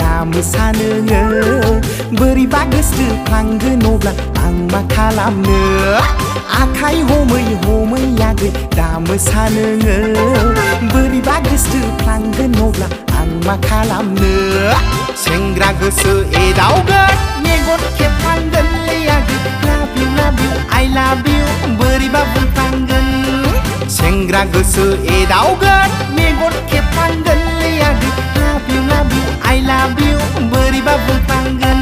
दा मोसानो बोरैबा गोसो फ्लांगोन अब्ला आं मा खालामनो आखाइ हमै हमै आगै दा मोसानो बोरैबा गोसो फ्लांगोन अब्ला आं मा खालामनो सेंग्रा गोसो एदावगोन मेगन खेबफ्लांगोनलै आगै लाभ इउ आइ लाभ इउ बोरैबा बुंफ्लांगोन सेंग्रा गोसो एदावगोन मेगन खेबफ्लांगोनलै आगै लाभ इउ आइ लाभ इउ बोरैबा बुंफ्लांगोन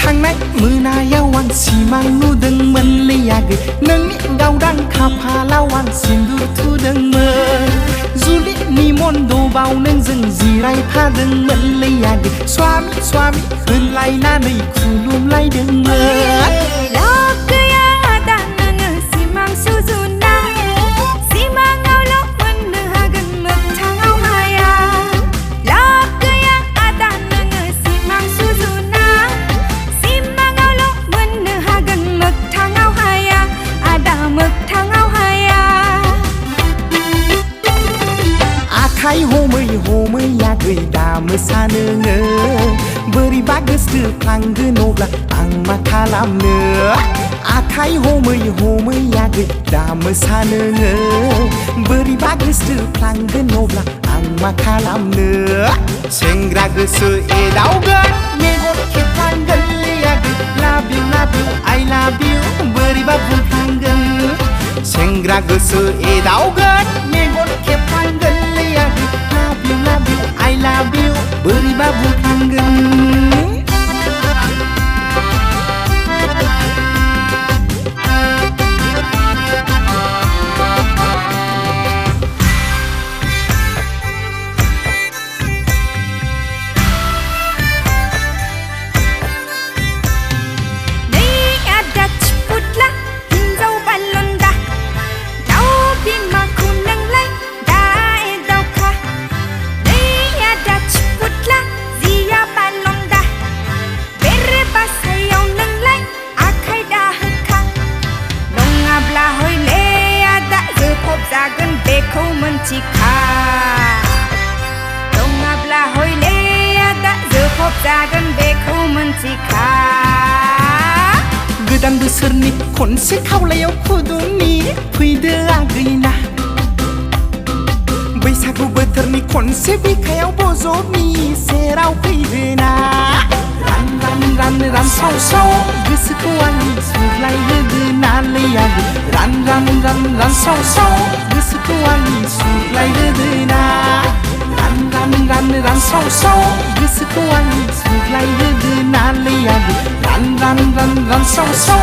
थांनाय मोनायाव आं सिमां नुदोंमोनलै आगै नोंनि गावदां खाफालाव आं सिन्दुर थुदोंमोन जुलिनि मन्दबाव नोंजों जिरायफादोंमोनलै आगै स्वामी स्वामी होनलायनानै खुलुमलायदोंमोन आखाइ हमै हमै आगै दा मोसानो बोरैबा गोसो फ्लांगोन अब्ला आं मा खालामनो आखाइ हमै हमै आगै दा मोसानो बोरैबा गोसो फ्लांगोन अब्ला आं मा खालामनो सेंग्रा गोसो एदावगोन मेगन खेबफ्लांगोनलै आगै लाभ इउ आइ लाभ इउ बोरैबा बुंफ्लांगोन सेंग्रा गोसो एदावगोन मेगन खेबफ्लांगोनलै आगै लाभ इउ आइ लाभ इउ बोरैबा बुंफ्लांगोन बेखौ मोनथिखा नङाब्ला हयले दा जोखब जागोन बेखौ मोनथिखा गोदान बोसोरनि खनसे खावलायाव खुदुनि फैदो आगैना बैसागु बोथोरनि खनसे बिखायाव बजबनि सेराव फैदोना रान रान रान रानसाव साव गोसोखौ आंनि सुग्लायहोदोनालै आगै रान रान रान रानसाव साव गोसोखौ आंनि सुग्लायहोदोना रान रान रान रानसाव साव गोसोखौ आंनि सुग्लायहोदोनालै आगै रान रान रान रानसाव साव